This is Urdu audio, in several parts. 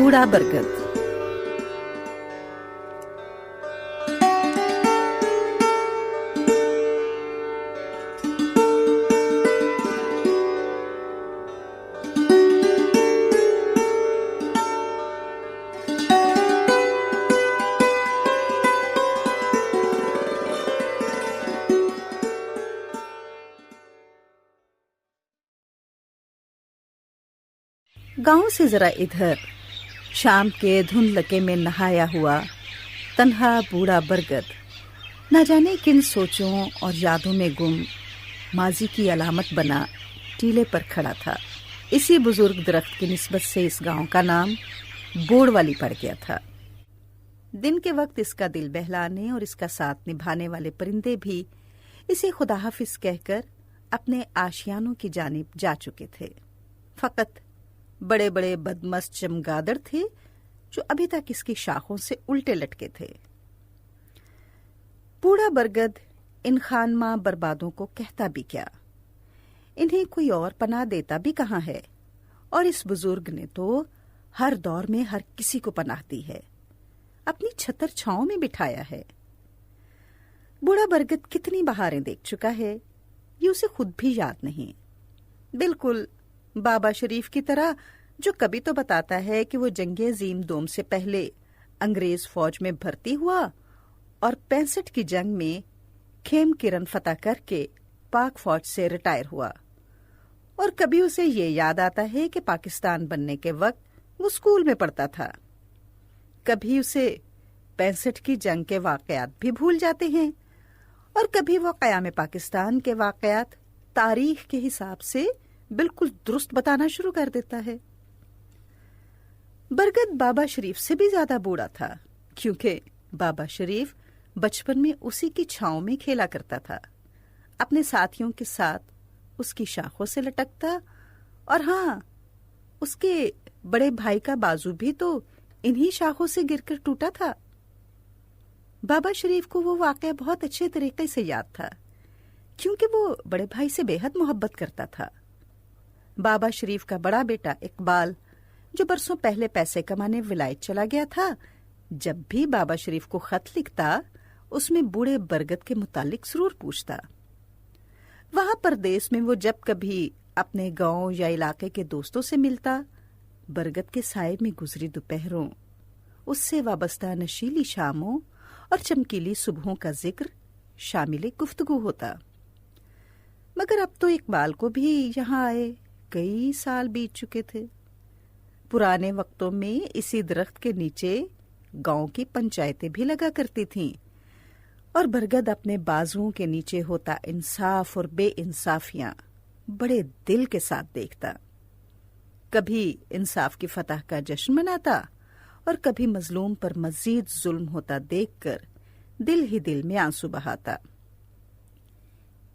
بوڑھا برگد۔ گاؤں سے ذرا ادھر شام کے دھندلکے میں نہایا ہوا تنہا بوڑھا برگد نہ جانے کن سوچوں اور یادوں میں گم ماضی کی علامت بنا ٹیلے پر کھڑا تھا۔ اسی بزرگ درخت کی نسبت سے اس گاؤں کا نام بوڑ والی پڑ گیا تھا۔ دن کے وقت اس کا دل بہلانے اور اس کا ساتھ نبھانے والے پرندے بھی اسے خدا حافظ کہہ کر اپنے آشیانوں کی جانب جا چکے تھے۔ فقط بڑے بڑے بدمست چمگادڑ تھے جو ابھی تک اس کی شاخوں سے الٹے لٹکے تھے۔ بوڑھا برگد ان خانماں بربادوں کو کہتا بھی کیا، انہیں کوئی اور پناہ دیتا بھی کہاں ہے، اور اس بزرگ نے تو ہر دور میں ہر کسی کو پناہ دی ہے، اپنی چھتر چھاؤں میں بٹھایا ہے۔ بوڑھا برگد کتنی بہاریں دیکھ چکا ہے یہ اسے خود بھی یاد نہیں، بالکل بابا شریف کی طرح جو کبھی تو بتاتا ہے کہ وہ جنگ عظیم دوم سے پہلے انگریز فوج میں بھرتی ہوا اور 65 کی جنگ میں کھیم کرن فتح کر کے پاک فوج سے ریٹائر ہوا، اور کبھی اسے یہ یاد آتا ہے کہ پاکستان بننے کے وقت وہ اسکول میں پڑھتا تھا۔ کبھی اسے 65 کی جنگ کے واقعات بھی بھول جاتے ہیں، اور کبھی وہ قیام پاکستان کے واقعات تاریخ کے حساب سے بالکل درست بتانا شروع کر دیتا ہے۔ برگد بابا شریف سے بھی زیادہ بوڑھا تھا، کیونکہ بابا شریف بچپن میں اسی کی چھاؤں میں کھیلا کرتا تھا، اپنے ساتھیوں کے ساتھ اس کی شاخوں سے لٹکتا، اور ہاں، اس کے بڑے بھائی کا بازو بھی تو انہی شاخوں سے گر کر ٹوٹا تھا۔ بابا شریف کو وہ واقعہ بہت اچھے طریقے سے یاد تھا، کیونکہ وہ بڑے بھائی سے بے حد محبت کرتا تھا۔ بابا شریف کا بڑا بیٹا اقبال، جو برسوں پہلے پیسے کمانے ولایت چلا گیا تھا، جب بھی بابا شریف کو خط لکھتا اس میں بوڑھے برگد کے متعلق ضرور پوچھتا۔ وہاں پردیس میں وہ جب کبھی اپنے گاؤں یا علاقے کے دوستوں سے ملتا، برگد کے سائے میں گزری دوپہروں، اس سے وابستہ نشیلی شاموں اور چمکیلی صبحوں کا ذکر شامل گفتگو ہوتا۔ مگر اب تو اقبال کو بھی یہاں آئے کئی سال بیت چکے تھے۔ پرانے وقتوں میں اسی درخت کے نیچے گاؤں کی پنچایتیں بھی لگا کرتی تھیں، اور برگد اپنے بازوؤں کے نیچے ہوتا انصاف اور بے انصافیاں بڑے دل کے ساتھ دیکھتا۔ کبھی انصاف کی فتح کا جشن مناتا، اور کبھی مظلوم پر مزید ظلم ہوتا دیکھ کر دل ہی دل میں آنسو بہاتا۔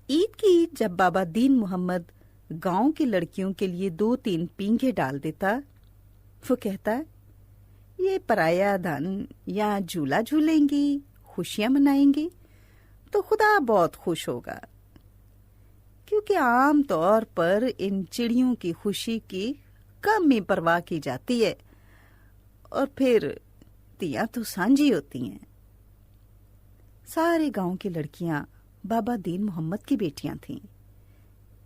عید کی عید جب بابا دین محمد گاؤں کی لڑکیوں کے لیے 2-3 پینگے ڈال دیتا، وہ کہتا، یہ پرایا دھن یا جھولا جھولیں گی، خوشیاں منائیں گی تو خدا بہت خوش ہوگا، کیونکہ عام طور پر ان چڑیوں کی خوشی کی کم ہی پرواہ کی جاتی ہے، اور پھر تیاں تو سانجھی ہوتی ہیں۔ سارے گاؤں کی لڑکیاں بابا دین محمد کی بیٹیاں تھیں۔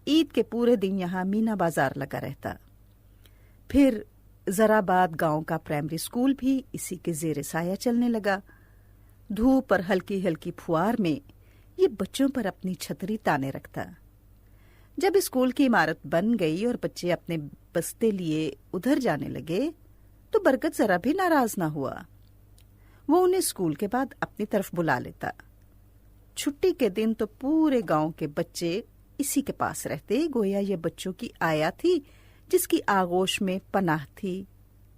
عید کے پورے دن یہاں مینا بازار لگا رہتا۔ پھر ذرا بعد گاؤں کا پرائمری اسکول بھی اسی کے زیر سایہ چلنے لگا۔ دھوپ پر ہلکی ہلکی پھوار میں یہ بچوں پر اپنی چھتری تانے رکھتا۔ جب اسکول کی عمارت بن گئی اور بچے اپنے بستے لیے ادھر جانے لگے تو برگد ذرا بھی ناراض نہ ہوا۔ وہ انہیں اسکول کے بعد اپنی طرف بلا لیتا۔ چھٹی کے دن تو پورے گاؤں کے بچے اسی کے پاس رہتے، گویا یہ بچوں کی آیا تھی جس کی آغوش میں پناہ تھی،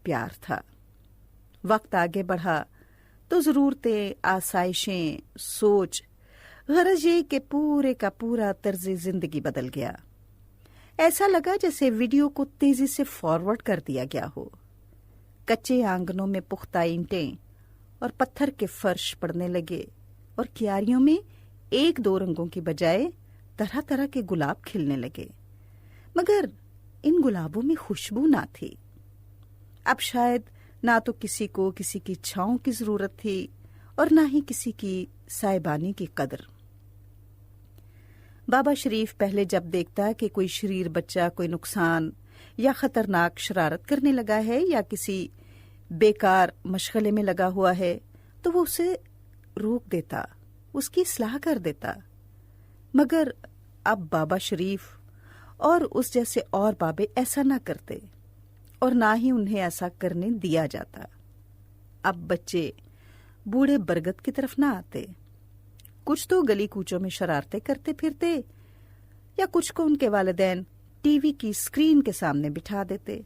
پیار تھا۔ وقت آگے بڑھا تو ضرورتیں، آسائشیں، سوچ، غرض یہ کہ پورے کا پورا طرز زندگی بدل گیا۔ ایسا لگا جیسے ویڈیو کو تیزی سے فارورڈ کر دیا گیا ہو۔ کچے آنگنوں میں پختہ اینٹیں اور پتھر کے فرش پڑنے لگے، اور کیاریوں میں 1-2 رنگوں کی بجائے طرح طرح کے گلاب کھلنے لگے، مگر ان گلابوں میں خوشبو نہ تھی۔ اب شاید نہ تو کسی کو کسی کی چھاؤں کی ضرورت تھی اور نہ ہی کسی کی سائبانی کی قدر۔ بابا شریف پہلے جب دیکھتا کہ کوئی شریر بچہ کوئی نقصان یا خطرناک شرارت کرنے لگا ہے یا کسی بیکار مشغلے میں لگا ہوا ہے تو وہ اسے روک دیتا، اس کی اصلاح کر دیتا۔ مگر اب بابا شریف اور اس جیسے اور بابے ایسا نہ کرتے اور نہ ہی انہیں ایسا کرنے دیا جاتا۔ اب بچے بوڑھے برگد کی طرف نہ آتے، کچھ تو گلی کوچوں میں شرارتیں کرتے پھرتے یا کچھ کو ان کے والدین ٹی وی کی اسکرین کے سامنے بٹھا دیتے۔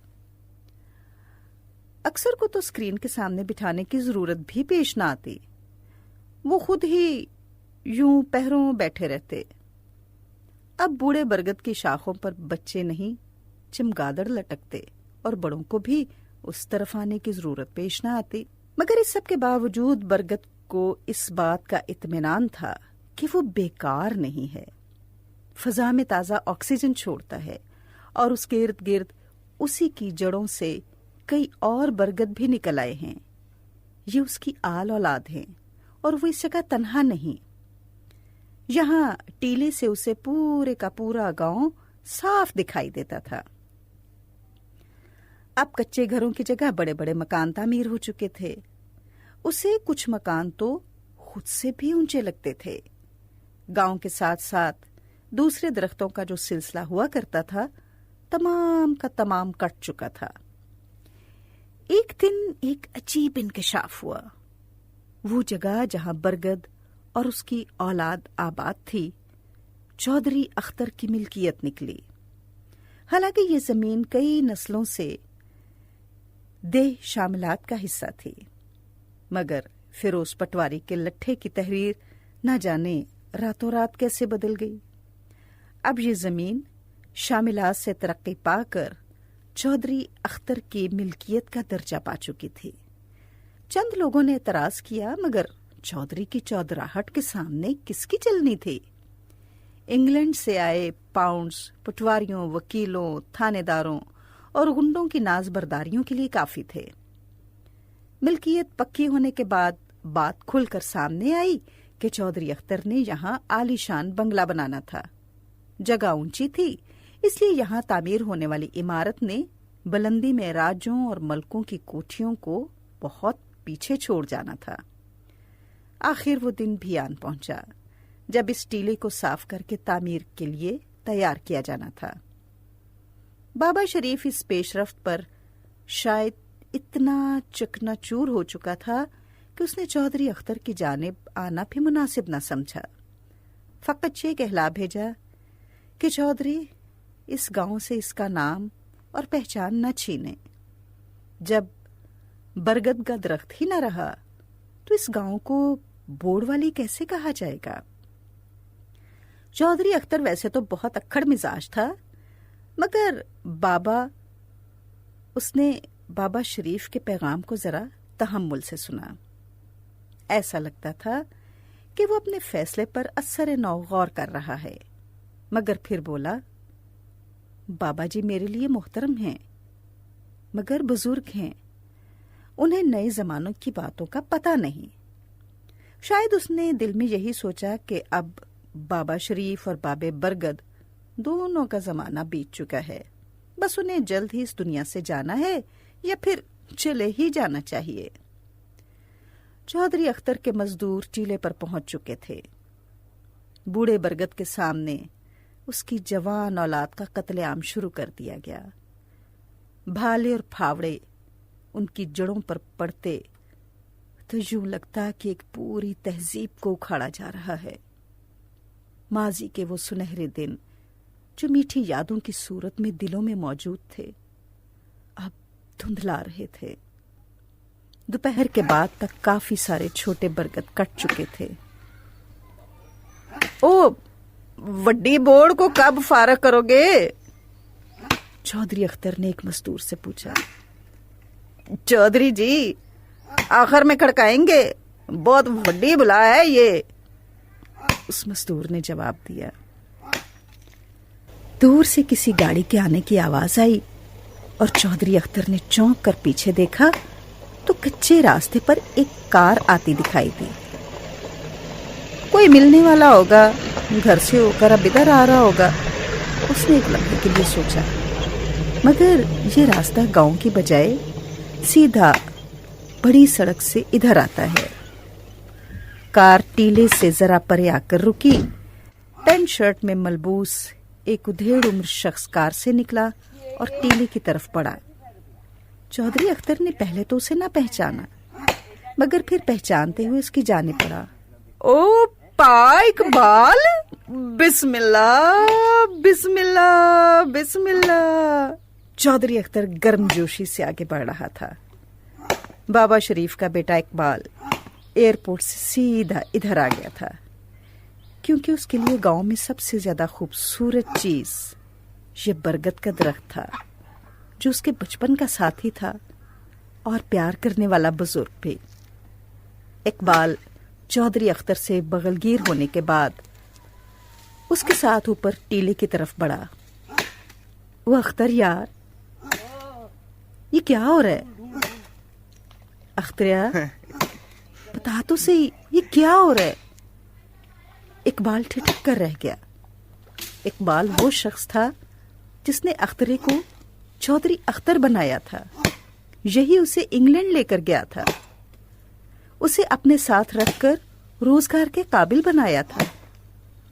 اکثر کو تو اسکرین کے سامنے بٹھانے کی ضرورت بھی پیش نہ آتی، وہ خود ہی یوں پہروں بیٹھے رہتے۔ اب بوڑھے برگد کی شاخوں پر بچے نہیں چمگادڑ لٹکتے اور بڑوں کو بھی اس طرف آنے کی ضرورت پیش نہ آتی۔ مگر اس سب کے باوجود برگد کو اس بات کا اطمینان تھا کہ وہ بیکار نہیں ہے، فضا میں تازہ آکسیجن چھوڑتا ہے اور اس کے ارد گرد اسی کی جڑوں سے کئی اور برگد بھی نکل آئے ہیں۔ یہ اس کی آل اولاد ہیں اور وہ اس جگہ تنہا نہیں۔ یہاں ٹیلے سے اسے پورے کا پورا گاؤں صاف دکھائی دیتا تھا۔ اب کچے گھروں کی جگہ بڑے بڑے مکان تعمیر ہو چکے تھے۔ اسے کچھ مکان تو خود سے بھی اونچے لگتے تھے۔ گاؤں کے ساتھ ساتھ دوسرے درختوں کا جو سلسلہ ہوا کرتا تھا تمام کا تمام کٹ چکا تھا۔ ایک دن ایک عجیب انکشاف ہوا۔ وہ جگہ جہاں برگد اور اس کی اولاد آباد تھی چودھری اختر کی ملکیت نکلی۔ حالانکہ یہ زمین کئی نسلوں سے دیہ شاملات کا حصہ تھی، مگر فیروز پٹواری کے لٹھے کی تحریر نہ جانے راتوں رات کیسے بدل گئی۔ اب یہ زمین شاملات سے ترقی پا کر چودھری اختر کی ملکیت کا درجہ پا چکی تھی۔ چند لوگوں نے اعتراض کیا، مگر چودھری کی چودراہٹ کے سامنے کس کی چلنی تھی؟ انگلینڈ سے آئے پاؤنڈز پٹواریوں، وکیلوں، تھانے داروں اور گنڈوں کی ناز برداریوں کے لیے کافی تھے۔ ملکیت پکی ہونے کے بعد بات کھل کر سامنے آئی کہ چودھری اختر نے یہاں عالی شان بنگلہ بنانا تھا۔ جگہ اونچی تھی، اس لیے یہاں تعمیر ہونے والی عمارت نے بلندی میں راجوں اور ملکوں کی کوٹھیوں کو بہت پیچھے چھوڑ جانا تھا۔ آخر وہ دن بھی آن پہنچا جب اس ٹیلے کو صاف کر کے تعمیر کے لیے تیار کیا جانا تھا۔ بابا شریف اس پیش رفت پر شاید اتنا چکنا چور ہو چکا تھا کہ اس نے چودھری اختر کی جانب آنا بھی مناسب نہ سمجھا۔ فقط یہ کہلا بھیجا کہ چودھری اس گاؤں سے اس کا نام اور پہچان نہ چھینے۔ جب برگد کا درخت ہی نہ رہا تو اس گاؤں کو بوڑ والی کیسے کہا جائے گا؟ چودھری اختر ویسے تو بہت اکھڑ مزاج تھا، مگر اس نے بابا شریف کے پیغام کو ذرا تحمل سے سنا۔ ایسا لگتا تھا کہ وہ اپنے فیصلے پر اثر نو غور کر رہا ہے، مگر پھر بولا، بابا جی میرے لیے محترم ہیں مگر بزرگ ہیں، انہیں نئے زمانوں کی باتوں کا پتہ نہیں۔ شاید اس نے دل میں یہی سوچا کہ اب بابا شریف اور بابے برگد دونوں کا زمانہ بیت چکا ہے، بس انہیں جلد ہی اس دنیا سے جانا ہے یا پھر چلے ہی جانا چاہیے۔ چودھری اختر کے مزدور ٹیلے پر پہنچ چکے تھے۔ بوڑھے برگد کے سامنے اس کی جوان اولاد کا قتل عام شروع کر دیا گیا۔ بھالے اور پھاوڑے ان کی جڑوں پر پڑتے تو یوں لگتا کہ ایک پوری تہذیب کو اکھاڑا جا رہا ہے۔ ماضی کے وہ سنہرے دن جو میٹھی یادوں کی صورت میں دلوں میں موجود تھے اب دھندلا رہے تھے۔ دوپہر کے بعد تک کافی سارے چھوٹے برگد کٹ چکے تھے۔ او وڈی بوڑ کو کب فارغ کرو گے؟ چودھری اختر نے ایک مزدور سے پوچھا۔ چودھری جی آخر میں کھڑکائیں گے، بہت وڈی بلا ہے یہ، اس مزدور نے جواب دیا۔ دور سے کسی گاڑی کے آنے کی آواز آئی اور چودھری اختر نے چونک کر پیچھے دیکھا تو کچے راستے پر ایک کار آتی دکھائی دی. کوئی ملنے والا ہوگا، گھر سے ہو کر اب ادھر آ رہا ہوگا، اس نے ایک لمحے کے لیے سوچا. مگر یہ راستہ گاؤں کی بجائے سیدھا بڑی سڑک سے ادھر آتا ہے. کار ٹیلے سے ذرا پرے آ کر رکی. پینٹ شرٹ میں ملبوس ایک ادھیڑ عمر شخص کار سے نکلا اور ٹیلے کی طرف بڑھا. چودھری اختر نے پہلے تو اسے نہ پہچانا، مگر پھر پہچانتے ہوئے اس کی جانب پڑا. او پا اقبال، بسم اللہ بسم اللہ بسم اللہ. چودھری اختر گرم جوشی سے آگے بڑھ رہا تھا. بابا شریف کا بیٹا اقبال ایئرپورٹ سے سیدھا ادھر آ گیا تھا، کیونکہ اس کے لیے گاؤں میں سب سے زیادہ خوبصورت چیز یہ برگد کا درخت تھا، جو اس کے بچپن کا ساتھی تھا اور پیار کرنے والا بزرگ بھی. اقبال چودھری اختر سے بغلگیر ہونے کے بعد اس کے ساتھ اوپر ٹیلے کی طرف بڑھا. وہ اختر یار، یہ کیا ہو رہا ہے؟ اختریا بتا تو صحیح، یہ کیا ہو رہا ہے؟ اقبال ٹھٹک کر رہ گیا. اقبال وہ شخص تھا جس نے اخترے کو چودھری اختر بنایا تھا. یہی اسے انگلینڈ لے کر گیا تھا، اسے اپنے ساتھ رکھ کر روزگار کے قابل بنایا تھا.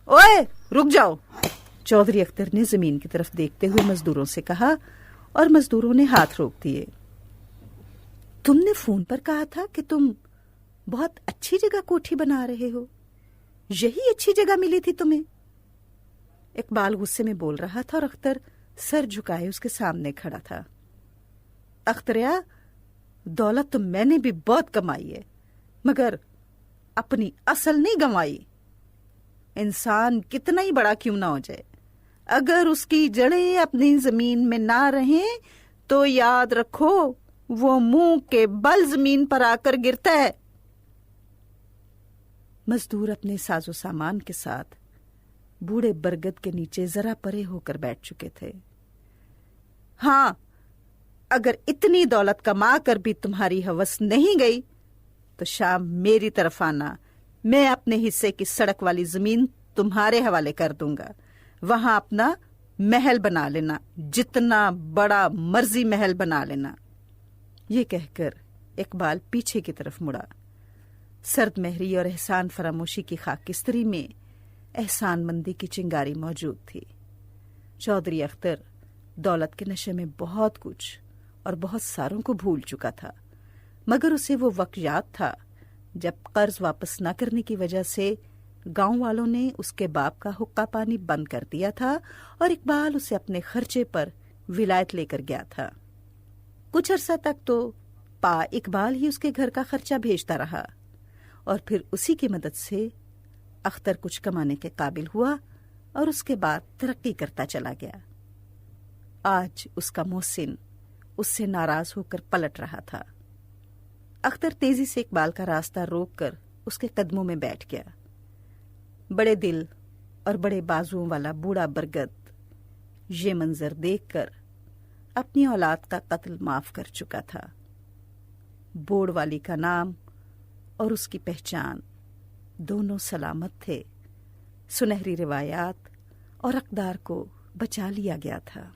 اوئے رک جاؤ، چودھری اختر نے زمین کی طرف دیکھتے ہوئے مزدوروں سے کہا، اور مزدوروں نے ہاتھ روک دیے. تم نے فون پر کہا تھا کہ تم بہت اچھی جگہ کوٹھی بنا رہے ہو، یہی اچھی جگہ ملی تھی تمہیں؟ اقبال غصے میں بول رہا تھا اور اختر سر جھکائے اس کے سامنے کھڑا تھا. اختریا، دولت تو میں نے بھی بہت کمائی ہے، مگر اپنی اصل نہیں گنوائی. انسان کتنا ہی بڑا کیوں نہ ہو جائے، اگر اس کی جڑیں اپنی زمین میں نہ رہیں تو یاد رکھو وہ منہ کے بل زمین پر آ کر گرتا ہے. مزدور اپنے ساز و سامان کے ساتھ بوڑھے برگد کے نیچے ذرا پرے ہو کر بیٹھ چکے تھے. ہاں، اگر اتنی دولت کما کر بھی تمہاری ہوس نہیں گئی تو شام میری طرف آنا، میں اپنے حصے کی سڑک والی زمین تمہارے حوالے کر دوں گا. وہاں اپنا محل بنا لینا، جتنا بڑا مرضی محل بنا لینا. یہ کہہ کر اقبال پیچھے کی طرف مڑا. سرد مہری اور احسان فراموشی کی خاکستری میں احسان مندی کی چنگاری موجود تھی. چودھری اختر دولت کے نشے میں بہت کچھ اور بہت ساروں کو بھول چکا تھا، مگر اسے وہ وقت یاد تھا جب قرض واپس نہ کرنے کی وجہ سے گاؤں والوں نے اس کے باپ کا حقہ پانی بند کر دیا تھا اور اقبال اسے اپنے خرچے پر ولایت لے کر گیا تھا. کچھ عرصہ تک تو پا اقبال ہی اس کے گھر کا خرچہ بھیجتا رہا، اور پھر اسی کی مدد سے اختر کچھ کمانے کے قابل ہوا اور اس کے بعد ترقی کرتا چلا گیا. آج اس کا محسن اس سے ناراض ہو کر پلٹ رہا تھا. اختر تیزی سے اقبال کا راستہ روک کر اس کے قدموں میں بیٹھ گیا. بڑے دل اور بڑے بازوؤں والا بوڑھا برگد یہ منظر دیکھ کر اپنی اولاد کا قتل معاف کر چکا تھا. بوڑھ والی کا نام اور اس کی پہچان دونوں سلامت تھے. سنہری روایات اور اقدار کو بچا لیا گیا تھا.